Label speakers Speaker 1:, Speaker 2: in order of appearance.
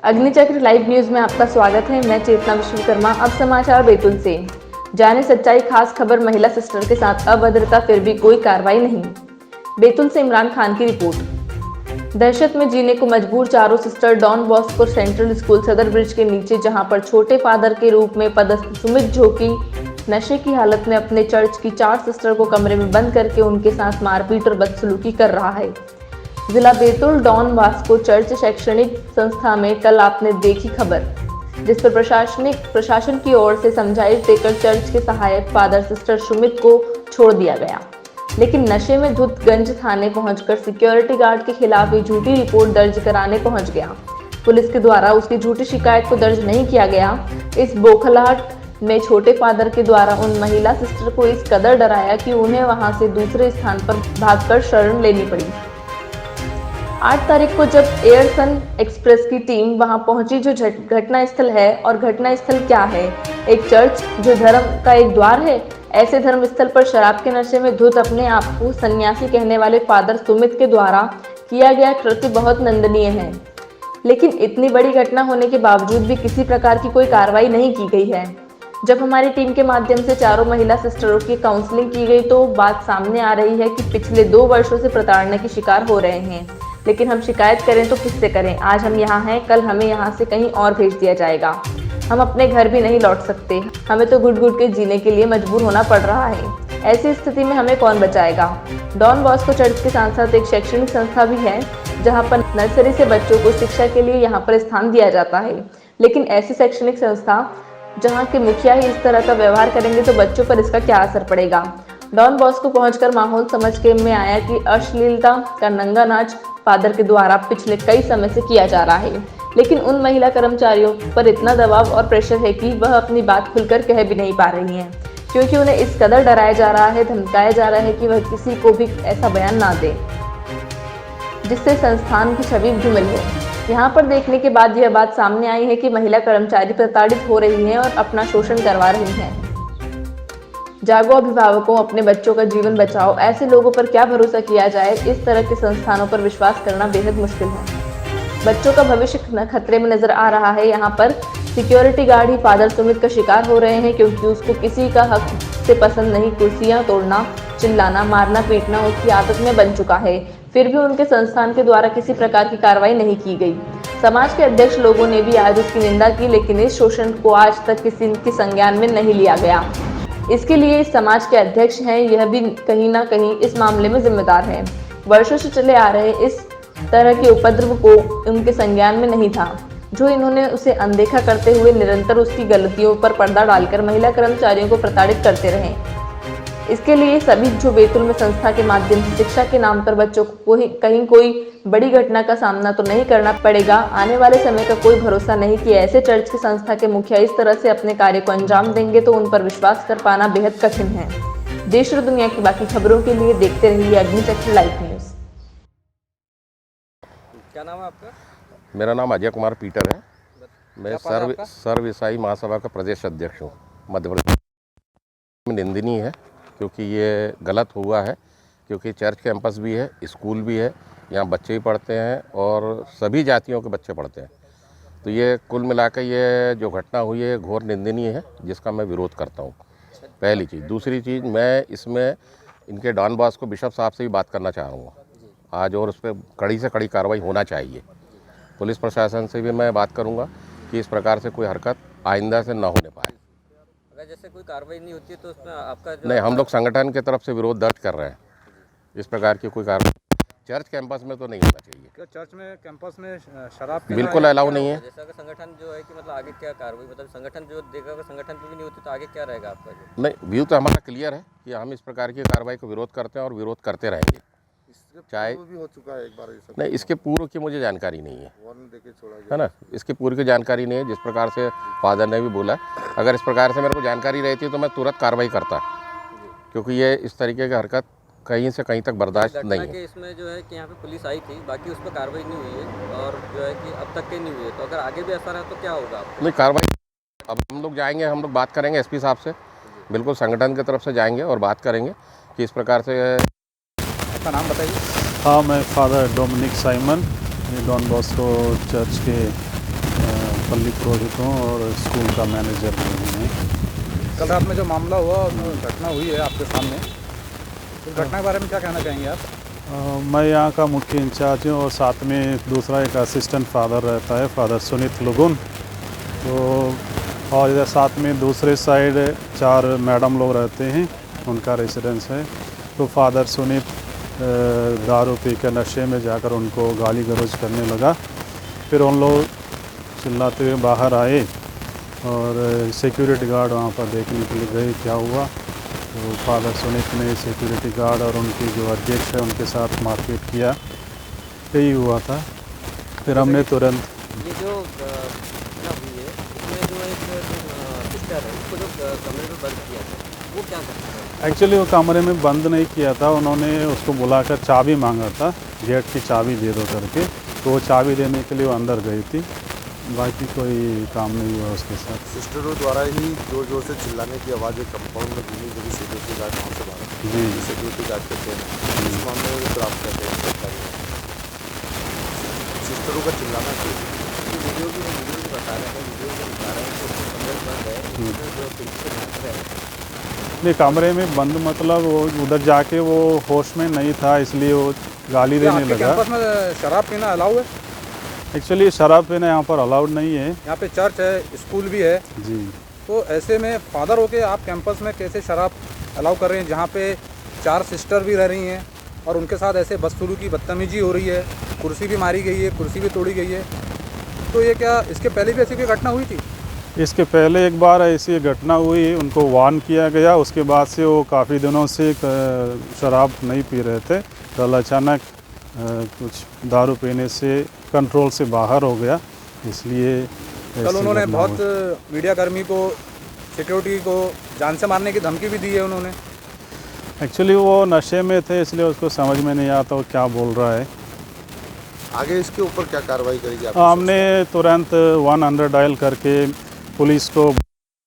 Speaker 1: अग्निचक्र live news में आपका स्वागत है। मैं चेतना विश्वकर्मा। अब समाचार बैतूल से। जाने सच्चाई, खास खबर महिला सिस्टर के साथ अभद्रता फिर भी कोई कार्रवाई नहीं। बैतूल से इमरान खान की रिपोर्ट। दहशत में जीने को मजबूर चारों sister Don Bosco central school Sadar bridge के नीचे, जहां पर छोटे फादर के रूप में पदस्थ सुमित जोकी नशे की हालत में अपने चर्च की 4 सिस्टर को कमरे में बंद करके उनके साथ मारपीट और बदसलूकी कर रहा है। जिला बैतूल डॉन बॉस्को चर्च शैक्षणिक संस्था में कल आपने देखी खबर, जिस पर प्रशासन की ओर से समझाइश देकर चर्च के सहायक फादर सिस्टर सुमित को छोड़ दिया गया, लेकिन नशे में धुत गंज थाने पहुंचकर सिक्योरिटी गार्ड के खिलाफ एक झूठी रिपोर्ट दर्ज कराने पहुंच गया। पुलिस के द्वारा उसकी झूठी शिकायत को दर्ज नहीं किया गया। इस बौखलाहट में छोटे फादर के द्वारा उन महिला सिस्टर को इस कदर डराया कि उन्हें वहां से दूसरे स्थान पर भागकर शरण लेनी पड़ी। 8 तारीख को जब एयरसन एक्सप्रेस की टीम वहां पहुंची, जो घटना स्थल है, और घटना स्थल क्या है? एक चर्च जो धर्म का एक द्वार है। ऐसे धर्म स्थल पर शराब के नशे में धुत अपने आप को सन्यासी कहने वाले फादर सुमित के द्वारा किया गया कृत्य बहुत निंदनीय है, लेकिन इतनी बड़ी घटना होने के बावजूद भी किसी प्रकार की कोई कार्रवाई नहीं की गई है। जब हमारी टीम के माध्यम से चारों महिला सिस्टरों की काउंसलिंग की गई तो बात सामने आ रही है कि पिछले 2 वर्षों से प्रताड़ना के शिकार हो रहे हैं, लेकिन हम शिकायत करें तो किससे करें? आज हम यहाँ हैं, कल हमें यहाँ से कहीं और भेज दिया जाएगा। हम अपने घर भी नहीं लौट सकते। हमें तो घुट घुट के जीने के लिए मजबूर होना पड़ रहा है। ऐसी स्थिति में हमें कौन बचाएगा? डॉन बॉस्को चर्च के साथ साथ एक शैक्षणिक संस्था भी है, जहाँ पर नर्सरी से बच्चों को शिक्षा के लिए यहाँ पर स्थान दिया जाता है, लेकिन ऐसी शैक्षणिक संस्था जहाँ के मुखिया ही इस तरह का व्यवहार करेंगे तो बच्चों पर इसका क्या असर पड़ेगा? डॉन बॉस्को पहुंचकर माहौल समझ के में आया कि अश्लीलता का नंगा नाच फादर के द्वारा पिछले कई समय से किया जा रहा है, लेकिन उन महिला कर्मचारियों पर इतना दबाव और प्रेशर है कि वह अपनी बात खुलकर कह भी नहीं पा रही हैं, क्योंकि उन्हें इस कदर डराया जा रहा है, धमकाया जा रहा है कि वह किसी को भी ऐसा बयान ना दे जिससे संस्थान की छवि धूमिल हो। यहाँ पर देखने के बाद यह बात सामने आई है कि महिला कर्मचारी प्रताड़ित हो रही हैं और अपना शोषण करवा रही हैं। जागो अभिभावकों, अपने बच्चों का जीवन बचाओ। ऐसे लोगों पर क्या भरोसा किया जाए? इस तरह के संस्थानों पर विश्वास करना बेहद मुश्किल है। बच्चों का भविष्य खतरे में नजर आ रहा है। यहाँ पर सिक्योरिटी गार्ड ही फादर सुमित का शिकार हो रहे हैं, क्योंकि उसको किसी का हक से पसंद नहीं। कुर्सियां तोड़ना, चिल्लाना, मारना, पीटना उसकी आदत में बन चुका है। फिर भी उनके संस्थान के द्वारा किसी प्रकार की कार्रवाई नहीं की गई। समाज के अध्यक्ष लोगों ने भी आज उसकी निंदा की, लेकिन इस शोषण को आज तक किसी के संज्ञान में नहीं लिया गया। इसके लिए इस समाज के अध्यक्ष हैं, यह भी कहीं ना कहीं इस मामले में जिम्मेदार है। वर्षों से चले आ रहे इस तरह के उपद्रव को उनके संज्ञान में नहीं था, जो इन्होंने उसे अनदेखा करते हुए निरंतर उसकी गलतियों पर पर्दा डालकर महिला कर्मचारियों को प्रताड़ित करते रहे। इसके लिए सभी जो बैतूल में संस्था के माध्यम से शिक्षा के नाम पर बच्चों को कहीं कोई बड़ी घटना का सामना तो नहीं करना पड़ेगा। आने वाले समय का कोई भरोसा नहीं कि ऐसे चर्च की संस्था के मुखिया इस तरह से अपने कार्य को अंजाम देंगे, तो उन पर विश्वास कर पाना बेहद कठिन है। देश और दुनिया की बाकी खबरों के लिए देखते रहिए अग्निचक्र लाइव न्यूज।
Speaker 2: क्या नाम है आपका?
Speaker 3: मेरा नाम अजय कुमार पीटर है। मैं सर्व ईसाई महासभा का प्रदेश अध्यक्ष हूँ मध्य प्रदेश में। निंदनीय है, क्योंकि ये गलत हुआ है, क्योंकि चर्च कैंपस भी है, स्कूल भी है, यहाँ बच्चे भी पढ़ते हैं और सभी जातियों के बच्चे पढ़ते हैं। तो ये कुल मिलाकर ये जो घटना हुई है घोर निंदनीय है, जिसका मैं विरोध करता हूँ, पहली चीज़। दूसरी चीज़, मैं इसमें इनके डॉन बॉस्को बिशप साहब से भी बात करना चाहूँगा आज, और उस पर कड़ी से कड़ी कार्रवाई होना चाहिए। पुलिस प्रशासन से भी मैं बात करूँगा कि इस प्रकार से कोई हरकत आइंदा से न होने पाए।
Speaker 2: अगर जैसे कोई कार्रवाई नहीं होती है तो उसमें आपका
Speaker 3: नहीं, हम लोग संगठन की तरफ से विरोध दर्ज कर रहे हैं। इस प्रकार की कोई कार्रवाई चर्च कैंपस में तो नहीं होना चाहिए।
Speaker 4: क्या चर्च में कैंपस में शराब
Speaker 3: बिल्कुल अलाउ नहीं है।
Speaker 2: जैसा कि संगठन जो है कि मतलब आगे क्या कार्रवाई, मतलब संगठन जो देखा अगर संगठन पे भी नहीं होती तो आगे क्या रहेगा आपका? जो
Speaker 3: नहीं, व्यू तो हमारा क्लियर है कि हम इस प्रकार की कार्रवाई को विरोध करते हैं और विरोध करते रहेंगे। चाहे
Speaker 5: भी हो चुका है एक बार
Speaker 3: नहीं, इसके पूर्व की मुझे जानकारी नहीं है,
Speaker 5: वार्निंग देके छोड़ा
Speaker 3: है ना। इसके पूर्व की जानकारी नहीं है। जिस प्रकार से फादर ने भी बोला, अगर इस प्रकार से मेरे को जानकारी रहती तो मैं तुरंत कार्रवाई करता, क्योंकि ये इस तरीके की हरकत कहीं से कहीं तक बर्दाश्त नहीं है।
Speaker 2: इसमें जो है कि यहाँ पे पुलिस आई थी, बाकी उस पर कार्रवाई नहीं हुई है और जो है कि अब तक के नहीं हुई है, तो अगर आगे भी ऐसा रहा तो क्या होगा आपको?
Speaker 3: नहीं, कार्रवाई अब हम लोग जाएंगे, हम लोग बात करेंगे एसपी साहब से, बिल्कुल संगठन की तरफ से जाएंगे और बात करेंगे कि इस प्रकार से।
Speaker 4: आपका नाम बताइए।
Speaker 6: हाँ, मैं फादर डोमिनिक साइमन, ये डॉन बॉस्को चर्च के
Speaker 5: पल्ली पुरोहित हूँ और स्कूल का मैनेजर भी हूँ।
Speaker 4: कल रात में जो मामला हुआ और जो घटना हुई है आपके सामने, तो घटना के बारे में क्या कहना चाहेंगे आप?
Speaker 5: मैं यहाँ का मुख्य इंचार्ज हूँ और साथ में दूसरा एक असिस्टेंट फादर रहता है, फादर सुनीत लुगुन। तो और इधर साथ में दूसरे साइड 4 मैडम लोग रहते हैं, उनका रेसिडेंस है। तो फादर सुनीत दारू पी के नशे में जाकर उनको गाली गलौज करने लगा। फिर उन लोग चिल्लाते हुए बाहर आए और सिक्योरिटी गार्ड वहाँ पर देखने के लिए गए क्या हुआ। तो फादर सुनीत ने सिक्योरिटी गार्ड और उनके जो अध्यक्ष है उनके साथ मारपीट किया, यही हुआ था। फिर हमने तुरंत
Speaker 2: ये जो घटना हुई है इसमें जो एक सिस्टर है उसको जो कमरे में बंद किया था वो क्या करता है?
Speaker 5: एक्चुअली वो कमरे में बंद नहीं किया था, उन्होंने उसको बुलाकर चाबी मांगा था, गेट की चाबी दे दो करके। तो वो चाबी देने के लिए वो अंदर गई थी, बाकी कोई काम नहीं हुआ उसके साथ।
Speaker 6: सिस्टरों द्वारा ही जोर जोर से चिल्लाने की आवाज़ कंपाउंड में घूमी, जो भी सिक्योरिटी गार्ड वहाँ से बाहर
Speaker 5: जी
Speaker 6: सिक्योरिटी गार्ड करते हैं इस मामले में प्राप्त करते हैं सरकारी सिस्टरों का चिल्लाना क्यों?
Speaker 2: वीडियो भी बता रहे हैं, वीडियो में दिखा रहे हैं कि उसको कमरे में बंद है, उसमें जो पुलिस से भाग रहे हैं।
Speaker 5: नहीं, कमरे में बंद मतलब वो उधर जाके वो होश में नहीं था, इसलिए वो गाली
Speaker 4: क्या
Speaker 5: देने
Speaker 4: आपके
Speaker 5: लगा।
Speaker 4: कैंपस में शराब पीना अलाउ है?
Speaker 5: एक्चुअली शराब पीना यहाँ पर अलाउड नहीं है।
Speaker 4: यहाँ पे चर्च है, स्कूल भी है,
Speaker 5: जी
Speaker 4: तो ऐसे में फादर होके आप कैंपस में कैसे शराब अलाउ कर रहे हैं, जहाँ पे 4 सिस्टर भी रह रही हैं और उनके साथ ऐसे बदसलूकी बदतमीजी हो रही है, कुर्सी भी मारी गई है, कुर्सी भी तोड़ी गई है। तो ये क्या इसके पहले भी ऐसी कोई घटना हुई थी?
Speaker 5: इसके पहले एक बार ऐसी घटना हुई, उनको वार्न किया गया, उसके बाद से वो काफ़ी दिनों से शराब नहीं पी रहे थे। कल अचानक कुछ दारू पीने से कंट्रोल से बाहर हो गया, इसलिए
Speaker 4: कल उन्होंने बहुत मीडियाकर्मी को, सिक्योरिटी को जान से मारने की धमकी भी दी है उन्होंने।
Speaker 5: एक्चुअली वो नशे में थे, इसलिए उसको समझ में नहीं आता वो क्या बोल रहा है।
Speaker 6: आगे इसके ऊपर क्या कार्रवाई करेगी आप?
Speaker 5: हमने तुरंत 100 डायल करके पुलिस को